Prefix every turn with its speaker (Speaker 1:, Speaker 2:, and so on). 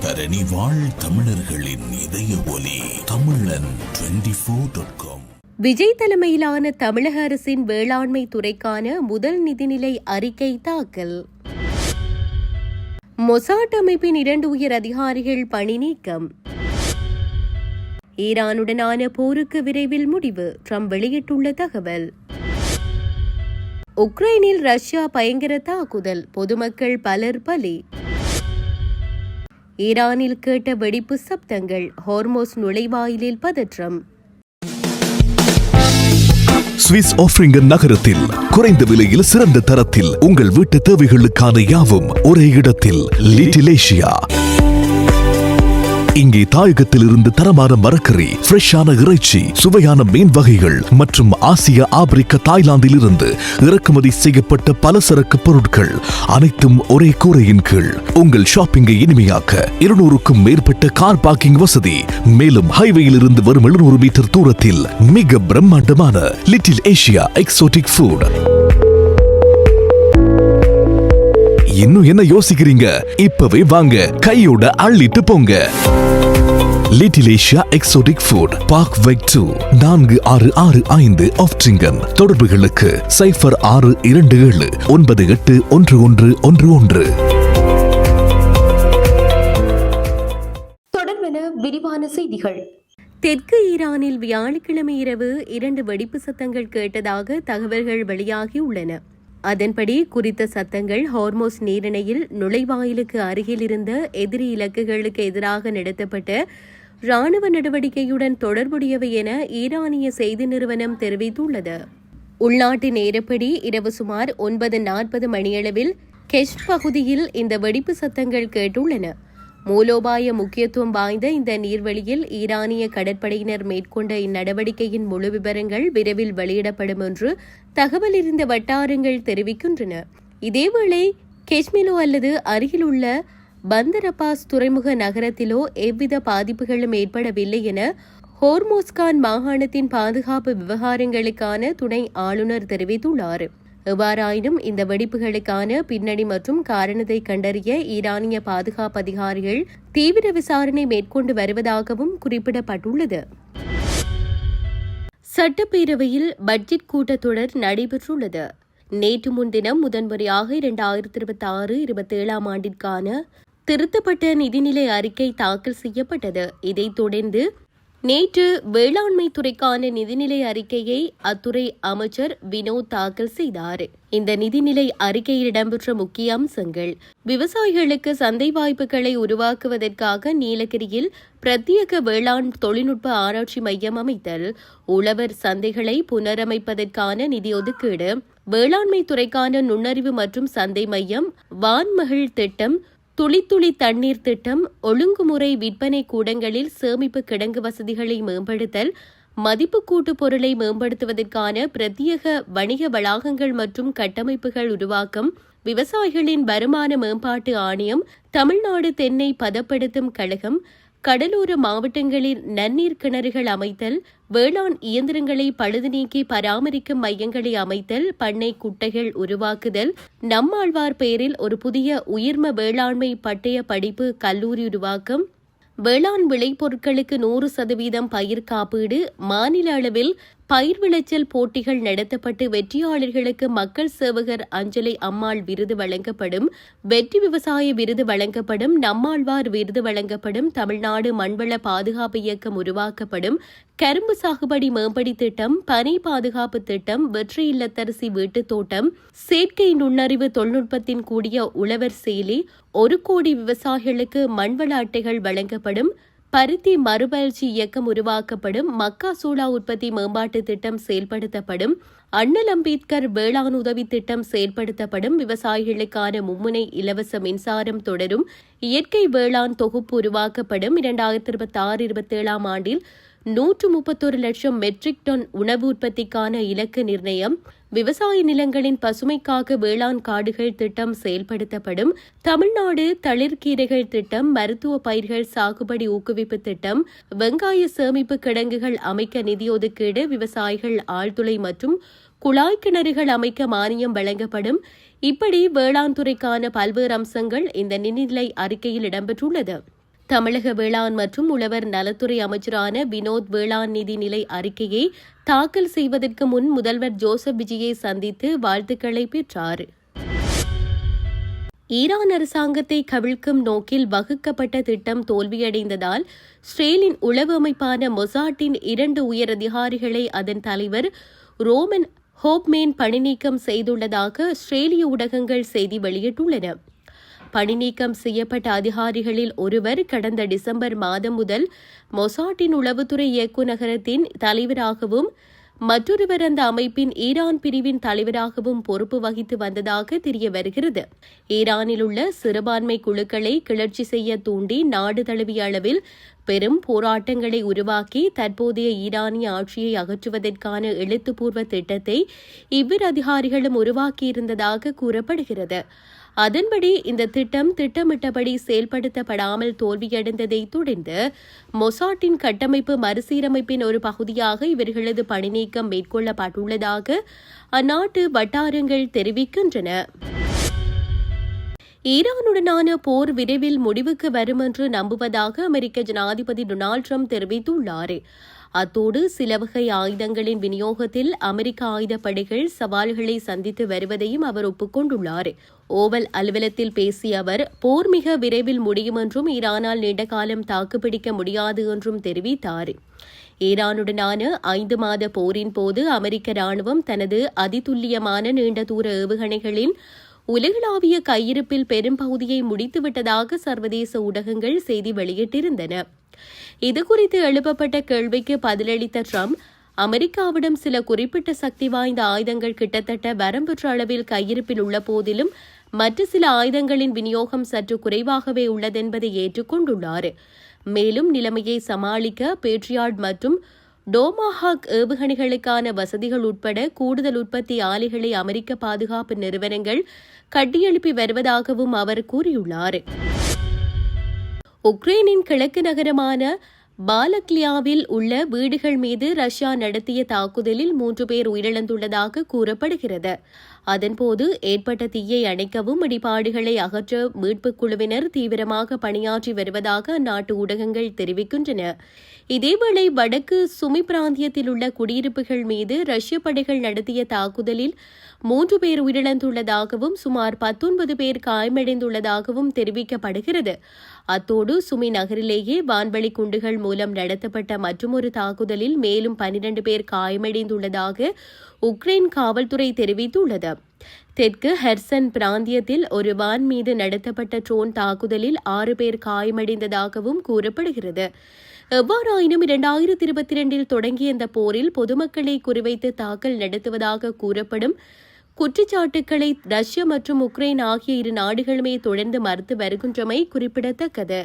Speaker 1: தரணி வாழ் தமிழர்களின் இதய ஒலி தமிழன் 24.com.
Speaker 2: விஜய் தலைமையிலான தமிழக அரசின் வேளாண்மை துறைக்கான முதல் நிதிநிலை அறிக்கை தாக்கல். மொசாட் அமைப்பின் 2 உயர் அதிகாரிகள் பணி நீக்கம். ஈரானுடனான போருக்கு விரைவில் முடிவு, ட்ரம்ப் வெளியிட்டுள்ள தகவல். உக்ரைனில் ரஷ்யா பயங்கர தாக்குதல், பொதுமக்கள் பலர் பலி. ஈரானில் கேட்ட வெடிப்பு சப்தங்கள், ஹோர்மோஸ் நுழைவாயிலில் பதற்றம்.
Speaker 3: சுவிஸ் ஆஃப்ரிங்கன் நகரத்தில் குறைந்த விலையில் சிறந்த தரத்தில் உங்கள் வீட்டு தேவைகளுக்கான யாவும் ஒரே இடத்தில். Little Asia. இங்கே தாயகத்தில் இருந்து தரமான மரக்கறி, ஃப்ரெஷ்ஷான இறைச்சி, சுவையான மீன் வகைகள் மற்றும் ஆசிய, ஆப்பிரிக்க, தாய்லாந்தில் இருந்து இறக்குமதி செய்யப்பட்ட பலசரக்கு பொருட்கள் அனைத்தும் ஒரே கூரையின் கீழ். உங்கள் ஷாப்பிங்கை இனிமையாக்க 200க்கும் மேற்பட்ட கார் பார்க்கிங் வசதி. மேலும் ஹைவேயில் இருந்து வரும் 700 மீட்டர் தூரத்தில் மிக பிரம்மாண்டமான லிட்டில் ஏசியா எக்ஸோட்டிக் ஃபுட். இன்னும் என்ன யோசிக்கிறீங்க? இப்பவே வாங்க, கையோட அள்ளிட்டு போங்க. Little Asia exotic food, park வெக் 2, 4665 ஆஃப்ட்ரிங்கன். தொடர்புகளுக்கு 0627 981111.
Speaker 2: தொடர்பென விரிவான செய்திகள். தெற்கு ஈரானில் வியாழக்கிழமை இரவு 2 வெடிப்பு சத்தங்கள் கேட்டதாக தகவல்கள் வெளியாகியுள்ளன. அதன்படி குறித்த சத்தங்கள் ஹோர்மோஸ் நீரிணையில் நுழைவாயிலுக்கு அருகில் இருந்த எதிரி இலக்குகளுக்கு எதிராக நடத்தப்பட்ட ராணுவ நடவடிக்கையுடன் தொடர்புடையவை என ஈரானிய செய்தி நிறுவனம் தெரிவித்துள்ளது. உள்நாட்டு நேரப்படி இரவு சுமார் 9:40 மணியளவில் கெஷ் பகுதியில் இந்த வெடிப்பு சத்தங்கள் கேட்டுள்ளன. மூலோபாய முக்கியத்துவம் வாய்ந்த இந்த நீர்வழியில் ஈரானிய கடற்படையினர் மேற்கொண்ட இந்நடவடிக்கையின் முழு விவரங்கள் விரைவில் வெளியிடப்படும் என்று தகவல் இருந்த வட்டாரங்கள் தெரிவிக்கின்றன. இதேவேளை கெஷ்மிலோ அல்லது அருகிலுள்ள பந்தர் அப்பாஸ் துறைமுக நகரத்திலோ எவ்வித பாதிப்புகளும் ஏற்படவில்லை என ஹோர்மோஸ்கான் மாகாணத்தின் பாதுகாப்பு விவகாரங்களுக்கான துணை ஆளுநர் தெரிவித்துள்ளார். எவ்வாறாயினும் இந்த வெடிப்புகளுக்கான பின்னணி மற்றும் காரணத்தை கண்டறிய ஈரானிய பாதுகாப்பு அதிகாரிகள் தீவிர விசாரணை மேற்கொண்டு வருவதாகவும் குறிப்பிடப்பட்டுள்ளது. சட்டப்பேரவையில் பட்ஜெட் கூட்டத்தொடர் நடைபெற்றுள்ளது. நேற்று முன்தினம் முதன்முறையாக 2026-27 ஆண்டிற்கான திருத்தப்பட்ட நிதிநிலை அறிக்கை தாக்கல் செய்யப்பட்டது. இதைத் தொடர்ந்து நேற்று வேளாண்மை துறைக்கான நிதிநிலை அறிக்கையை அத்துறை அமைச்சர் வினோத் தாக்கல் செய்தார். இந்த நிதிநிலை அறிக்கையில் இடம்பெற்ற முக்கிய அம்சங்கள்: விவசாயிகளுக்கு சந்தை வாய்ப்புகளை உருவாக்குவதற்காக நீலகிரியில் பிரத்யேக வேளாண் தொழில்நுட்ப ஆராய்ச்சி மையம் அமைத்தல், உழவர் சந்தைகளை புனரமைப்பதற்கான நிதி ஒதுக்கீடு, வேளாண்மை துறைக்கான நுண்ணறிவு மற்றும் சந்தை மையம், வான்மகிழ் திட்டம், துளி தண்ணீர் திட்டம், ஒழுங்குமுறை விற்பனை கூடங்களில் சேமிப்பு கிடங்கு வசதிகளை மேம்படுத்தல், மதிப்பு கூட்டு பொருளை மேம்படுத்துவதற்கான பிரத்யேக வணிக வளாகங்கள் மற்றும் கட்டமைப்புகள் உருவாக்கம், விவசாயிகளின் வருமான மேம்பாட்டு ஆணையம், தமிழ்நாடு தென்னை பதப்படுத்தும் கழகம், கடலோர மாவட்டங்களில் நன்னீர் கிணறுகள் அமைத்தல், வேளாண் இயந்திரங்களை பழுது நீக்கி பராமரிக்கும் மையங்களை அமைத்தல், பண்ணை குட்டைகள் உருவாக்குதல், நம்மாழ்வார் பெயரில் ஒரு புதிய உயிர்ம வேளாண்மை பட்டய படிப்பு கல்லூரி உருவாக்கம், வேளாண் விளைபொருட்களுக்கு 100% பயிர் காப்பீடு, மாநில அளவில் பயிர் விளைச்சல் போட்டிகள் நடத்தப்பட்டு வெற்றியாளர்களுக்கு மக்கள் சேவகர் அஞ்சலை அம்மாள் விருது வழங்கப்படும், வெற்றி விவசாய விருது வழங்கப்படும், நம்மாழ்வார் விருது வழங்கப்படும், தமிழ்நாடு மண்வள பாதுகாப்பு இயக்கம் உருவாக்கப்படும், கரும்பு சாகுபடி மேம்படி திட்டம், பனை பாதுகாப்பு திட்டம், வெற்றி இல்லத்தரசி வீட்டுத் தோட்டம், செயற்கை நுண்ணறிவு தொழில்நுட்பத்தின் கூடிய உழவர் செயலி, 1 கோடி விவசாயிகளுக்கு மண்வள அட்டைகள் வழங்கப்படும், பருத்தி மறுபயிற்சி இயக்கம் உருவாக்கப்படும், மக்கா சோளா உற்பத்தி மேம்பாட்டு திட்டம் செயல்படுத்தப்படும், அண்ணல் அம்பேத்கர் வேளாண் உதவி திட்டம் செயல்படுத்தப்படும், விவசாயிகளுக்கான மும்முனை இலவச மின்சாரம் தொடரும், இயற்கை வேளாண் தொகுப்பு உருவாக்கப்படும், 2026-27 ஆண்டில் 131 லட்சம் மெட்ரிக் டன் உணவு உற்பத்திக்கான இலக்கு நிர்ணயம், விவசாய நிலங்களின் பசுமைக்காக வேளாண் காடுகள் திட்டம் செயல்படுத்தப்படும், தமிழ்நாடு தளிர்கீரைகள் திட்டம், மருத்துவ பயிர்கள் சாகுபடி ஊக்குவிப்பு திட்டம், வெங்காய சேமிப்பு கிடங்குகள் அமைக்க நிதி ஒதுக்கீடு, விவசாயிகள் ஆழ்துளை மற்றும் குழாய் கிணறுகள் அமைக்க மானியம் வழங்கப்படும். இப்படி வேளாண் துறைக்கான பல்வேறு அம்சங்கள் இந்த நிதிநிலை அறிக்கையில் இடம்பெற்றுள்ளது. தமிழக வேளாண் மற்றும் உழவர் நலத்துறை அமைச்சரான வினோத் வேளாண் நிதி நிலை அறிக்கையை தாக்கல் செய்வதற்கு முன் முதல்வர் ஜோசப் விஜயை சந்தித்து வாழ்த்துக்களை பெற்றார். ஈரான் அரசாங்கத்தை கவிழ்க்கும் நோக்கில் வகுக்கப்பட்ட திட்டம் தோல்வியடைந்ததால் இஸ்ரேலின் உளவு அமைப்பான மொசாட்டின் 2 உயர் அதிகாரிகளை அதன் தலைவர் ரோமன் ஹோப்மேன் பணிநீக்கம் செய்துள்ளதாக இஸ்ரேலிய ஊடகங்கள் செய்தி வெளியிட்டுள்ளன. பணிநீக்கம் செய்யப்பட்ட அதிகாரிகளில் ஒருவர் கடந்த டிசம்பர் மாதம் முதல் மொசாட்டின் உளவுத்துறை இயக்குநரகத்தின் தலைவராகவும் மற்றொருவர் அந்த அமைப்பின் ஈரான் பிரிவின் தலைவராகவும் பொறுப்பு வகித்து வந்ததாக தெரிய வருகிறது. ஈரானில் உள்ள சிறுபான்மை குழுக்களை கிளர்ச்சி செய்ய தூண்டி நாடு தழுவிய அளவில் பெரும் போராட்டங்களை உருவாக்கி தற்போதைய ஈரானிய ஆட்சியை அகற்றுவதற்கான எழுத்துப்பூர்வ திட்டத்தை இவ்விரு அதிகாரிகளும் உருவாக்கியிருந்ததாக கூறப்படுகிறது. அதன்படி இந்த திட்டம் திட்டமிட்டபடி செயல்படுத்தப்படாமல் தோல்வியடைந்ததை தொடர்ந்து மொசாட்டின் கட்டமைப்பு மறுசீரமைப்பின் ஒரு பகுதியாக இவர்களது பணிநீக்கம் மேற்கொள்ளப்பட்டுள்ளதாக அந்நாட்டு வட்டாரங்கள் தெரிவிக்கின்றன. ஈரானுடனான போர் விரைவில் முடிவுக்கு வரும் என்று நம்புவதாக அமெரிக்க ஜனாதிபதி டொனால்டு ட்ரம்ப் தெரிவித்துள்ளார். அத்தோடு சில வகை ஆயுதங்களின் விநியோகத்தில் அமெரிக்க ஆயுதப்படைகள் சவால்களை சந்தித்து வருவதையும் அவர் ஒப்புக்கொண்டுள்ளார். ஓவல் அலுவலகத்தில் பேசிய அவர், போர் மிக விரைவில் முடியும் என்றும் ஈரானால் நீண்டகாலம் தாக்குப்பிடிக்க முடியாது என்றும் தெரிவித்தார். ஈரானுடனான 5 மாத போரின் போது அமெரிக்க ராணுவம் தனது அதிதுல்லியமான நீண்ட தூர ஏவுகணைகளின் உலகளாவிய கையிருப்பில் பெரும்பகுதியை முடித்துவிட்டதாக சர்வதேச ஊடகங்கள் செய்தி வெளியிட்டிருந்தன. இதுகுறித்து எழுப்பப்பட்ட கேள்விக்கு பதிலளித்த ட்ரம்ப், அமெரிக்காவிடம் சில குறிப்பிட்ட சக்தி வாய்ந்த ஆயுதங்கள் கிட்டத்தட்ட வரம்பற்ற அளவில் கையிருப்பில் உள்ள போதிலும் மற்ற சில ஆயுதங்களின் விநியோகம் சற்று குறைவாகவே உள்ளதென்பதை ஏற்றுக்கொண்டுள்ளார். மேலும் நிலைமையை சமாளிக்க பேட்ரியாட் மற்றும் டோமாஹாக் ஏவுகணைகளுக்கான வசதிகள் உட்பட கூடுதல் உற்பத்தி ஆலைகளை அமெரிக்க பாதுகாப்பு நிறுவனங்கள் கட்டியெழுப்பி வருவதாகவும் அவர் கூறியுள்ளார். உக்ரைனின் கிழக்கு நகரமான பாலக்லியாவில் உள்ள வீடுகள் மீது ரஷ்யா நடத்திய தாக்குதலில் 3 பேர் உயிரிழந்துள்ளதாக கூறப்படுகிறது. அதன்போது ஏற்பட்ட தீயை அணைக்கவும் இடிபாடுகளை அகற்ற மீட்புக் குழுவினர் தீவிரமாக பணியாற்றி வருவதாக அந்நாட்டு ஊடகங்கள் தெரிவிக்கின்றன. இதேவேளை வடக்கு சுமி பிராந்தியத்தில் உள்ள குடியிருப்புகள் மீது ரஷ்ய படைகள் நடத்திய தாக்குதலில் 3 பேர் உயிரிழந்துள்ளதாகவும் சுமார் 19 பேர் காயமடைந்துள்ளதாகவும் தெரிவிக்கப்படுகிறது. அத்தோடு சுமி நகரிலேயே வான்வழி குண்டுகள் மூலம் நடத்தப்பட்ட மற்றொரு தாக்குதலில் மேலும் 12 பேர் காயமடைந்துள்ளதாக உக்ரைன் காவல்துறை தெரிவித்துள்ளது. தெற்கு ஹெர்சன் பிராந்தியத்தில் ஒரு வான் மீது நடத்தப்பட்ட ட்ரோன் தாக்குதலில் 6 பேர் காயமடைந்ததாகவும் கூறப்படுகிறது. எவ்வாறாயினும் 2022 தொடங்கிய இந்த போரில் பொதுமக்களை குறிவைத்து தாக்கல் நடத்துவதாக கூறப்படும் குற்றச்சாட்டுக்களை ரஷ்யா மற்றும் உக்ரைன் ஆகிய 2 நாடுகளுமே தொடர்ந்து மறுத்து வருகின்றமை குறிப்பிடத்தக்கது.